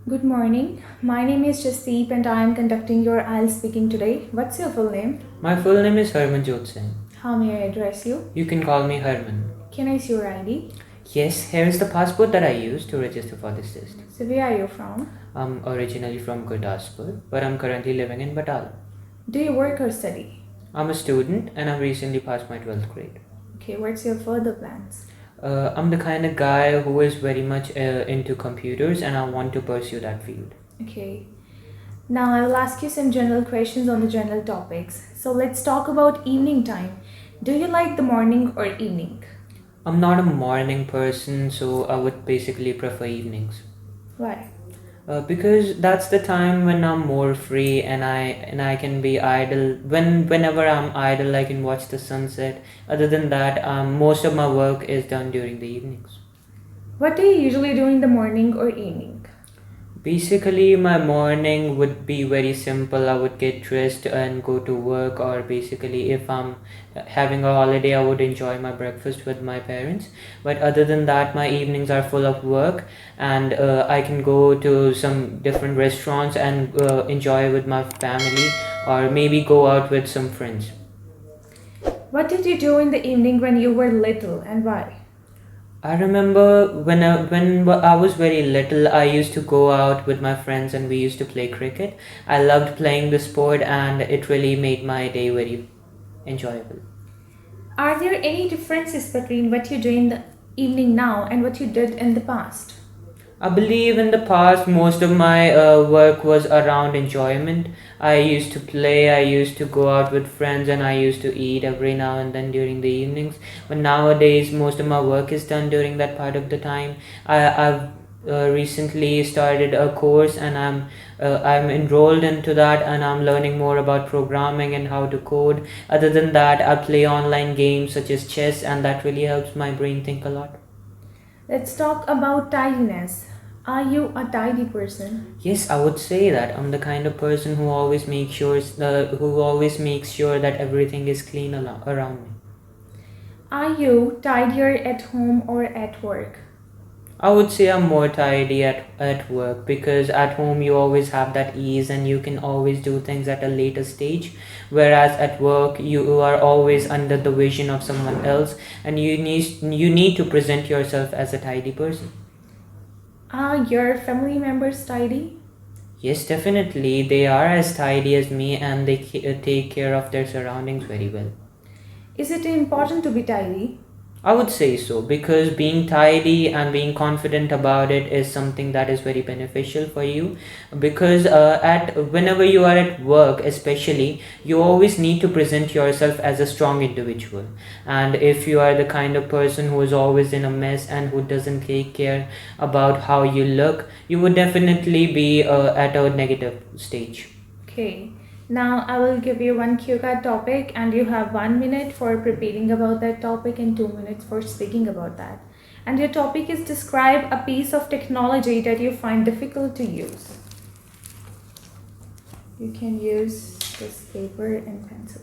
Good morning. My name is Jasdeep and I am conducting your Ieltsspeaking today. What's your full name? My full name is Harmanjot Singh. How may I address you? You can call me Harman. Can I see your ID? Yes, here is the passport that I used to register for this test. So where are you from? I'm originally from Gurdaspur, but I'm currently living in Batal. Do you work or study? I'm a student and I've recently passed my 12th grade. Okay, what's your further plans? I'm the kind of guy who is very much into computers and I want to pursue that field. Okay. Now I will ask you some general questions on the general topics. So let's talk about evening time. Do you like the morning or evening? I'm not a morning person, so I would basically prefer evenings. Why? Because that's the time when I'm more free and I can be idle. Whenever I'm idle, I can watch the sunset. Other than that, most of my work is done during the evenings. What do you usually do in the morning or evening? Basically, my morning would be very simple. I would get dressed and go to work, or basically, if I'm having a holiday, I would enjoy my breakfast with my parents. But other than that, my evenings are full of work, and I can go to some different restaurants and enjoy with my family, or maybe go out with some friends. What did you do in the evening when you were little and why? I remember when I was very little, I used to go out with my friends and we used to play cricket. I loved playing the sport and it really made my day very enjoyable. Are there any differences between what you do in the evening now and what you did in the past? I believe in the past most of my work was around enjoyment. I used to play, I used to go out with friends, and I used to eat every now and then during the evenings. But nowadays, most of my work is done during that part of the time. I've recently started a course, and I'm enrolled into that, and I'm learning more about programming and how to code. Other than that, I play online games such as chess, and that really helps my brain think a lot. Let's talk about tidiness. Are you a tidy person? Yes, I would say that I'm the kind of person who always makes sure that everything is clean around me. Are you tidier at home or at work? I would say I'm more tidy at work because at home you always have that ease and you can always do things at a later stage. Whereas at work you are always under the vision of someone else and you need to present yourself as a tidy person. Are your family members tidy? Yes, definitely. They are as tidy as me and they take care of their surroundings very well. Is it important to be tidy? I would say so because being tidy and being confident about it is something that is very beneficial for you because at whenever you are at work especially you always need to present yourself as a strong individual, and if you are the kind of person who is always in a mess and who doesn't take care about how you look, you would definitely be at a negative stage. Okay. Now I will give you one cue card topic and you have 1 minute for preparing about that topic and 2 minutes for speaking about that. And your topic is describe a piece of technology that you find difficult to use. You can use this paper and pencil.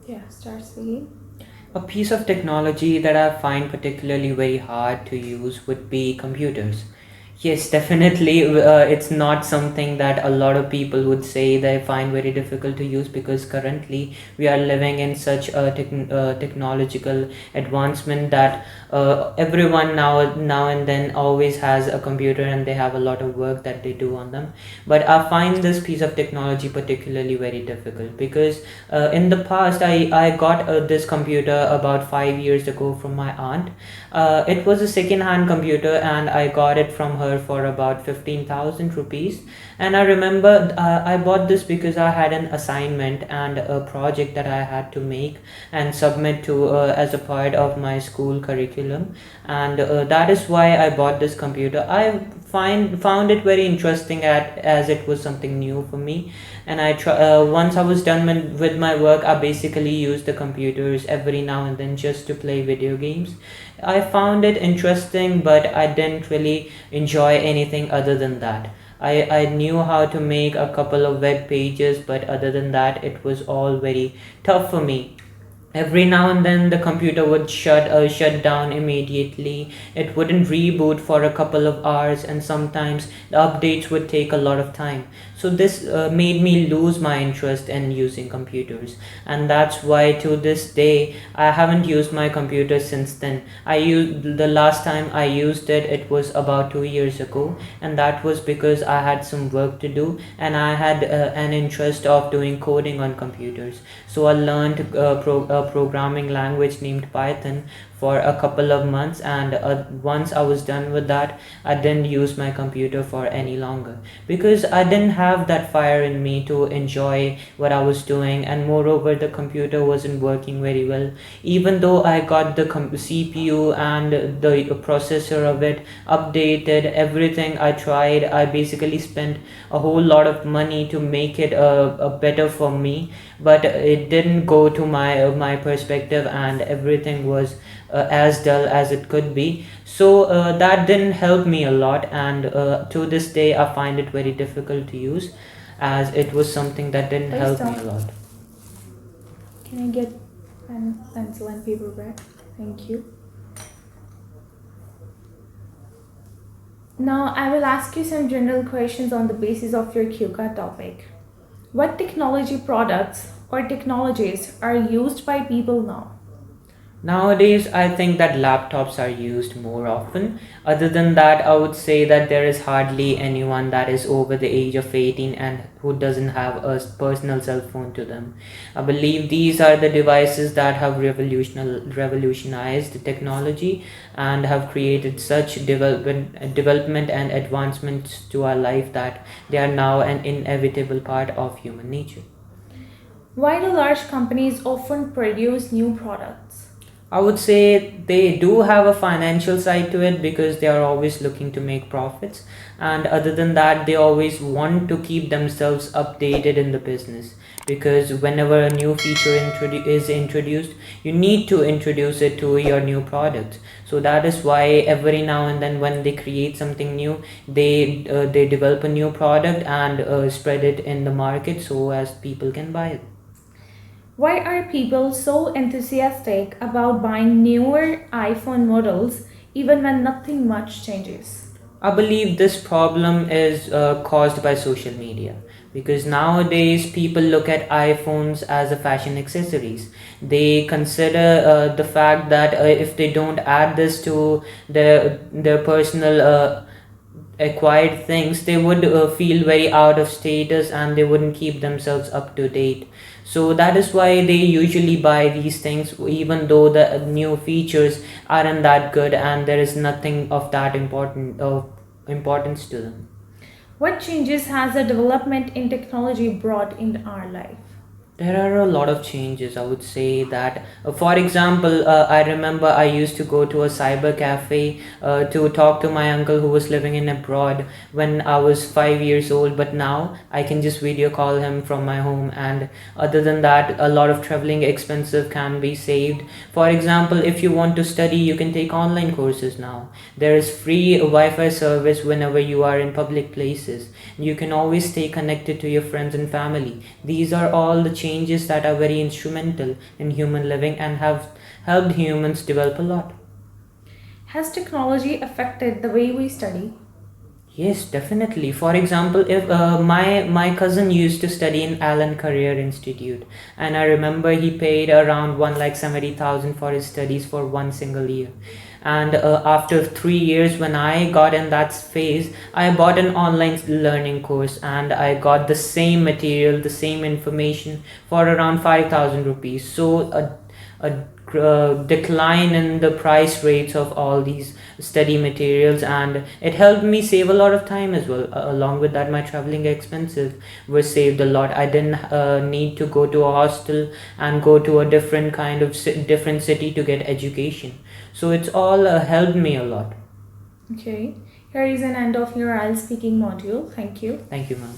Yeah, start speaking. A piece of technology that I find particularly very hard to use would be computers. Yes, definitely. It's not something that a lot of people would say they find very difficult to use, because currently we are living in such a technological advancement that everyone now and then always has a computer, and they have a lot of work that they do on them. But I find this piece of technology particularly very difficult, because in the past I got this computer about 5 years ago from my aunt. It was a second-hand computer, and I got it from her for about 15,000 rupees. And I remember I bought this because I had an assignment and a project that I had to make and submit to as a part of my school curriculum, and that is why I bought this computer. I found it very interesting as it was something new for me, and once I was done with my work, I basically used the computers every now and then just to play video games. I found it interesting, but I didn't really enjoy anything other than that. I knew how to make a couple of web pages, but other than that, it was all very tough for me. Every now and then the computer would shut down immediately. It wouldn't reboot for a couple of hours, and sometimes the updates would take a lot of time. So this made me lose my interest in using computers, and that's why to this day I haven't used my computer since then. I used The last time I used it, it was about 2 years ago, and that was because I had some work to do, and I had an interest of doing coding on computers. So I learned a programming language named Python for a couple of months, and once I was done with that, I didn't use my computer for any longer, because I didn't have that fire in me to enjoy what I was doing, and moreover the computer wasn't working very well. Even though I got the CPU and the processor of it updated, everything I tried, I basically spent a whole lot of money to make it better for me, but it didn't go to my perspective, and everything was as dull as it could be. So that didn't help me a lot, and to this day I find it very difficult to use, as it was something that didn't Please help me a don't. lot. Can I get pen, pencil, and paper back? Thank you. Now I will ask you some general questions on the basis of your QCard topic. What technology products or technologies are used by people now? Nowadays, I think that laptops are used more often. Other than that, I would say that there is hardly anyone that is over the age of 18 and who doesn't have a personal cell phone to them. I believe these are the devices that have revolutionized the technology and have created such development and advancements to our life that they are now an inevitable part of human nature. Why do large companies often produce new products? I would say they do have a financial side to it, because they are always looking to make profits. And other than that, they always want to keep themselves updated in the business, because whenever a new feature is introduced, you need to introduce it to your new product. So that is why every now and then when they create something new, they develop a new product and spread it in the market so as people can buy it. Why are people so enthusiastic about buying newer iPhone models even when nothing much changes? I believe this problem is caused by social media, because nowadays people look at iPhones as a fashion accessories. They consider the fact that if they don't add this to their personal acquired things, they would feel very out of status, and they wouldn't keep themselves up to date. So that is why they usually buy these things, even though the new features aren't that good and there is nothing of that importance to them. What changes has the development in technology brought in our life? There are a lot of changes. I would say that, for example, I remember I used to go to a cyber cafe to talk to my uncle who was living in abroad when I was 5 years old. But now I can just video call him from my home, and other than that, a lot of traveling expenses can be saved. For example, if you want to study, you can take online courses now. There is free Wi-Fi service whenever you are in public places. You can always stay connected to your friends and family. These are all the changes that are very instrumental in human living and have helped humans develop a lot. Has technology affected the way we study? Yes, definitely. For example, if my cousin used to study in Allen Career Institute, and I remember he paid around 1,70,000 for his studies for one single year. And after 3 years, when I got in that phase, I bought an online learning course, and I got the same material, the same information for around 5,000 rupees. So a decline in the price rates of all these study materials, and it helped me save a lot of time as well. Along with that, my traveling expenses were saved a lot. I didn't need to go to a hostel and go to a different kind of different city to get education. So it's all helped me a lot. Okay. Here is an end of your Ieltsspeaking module. Thank you. Thank you, ma'am.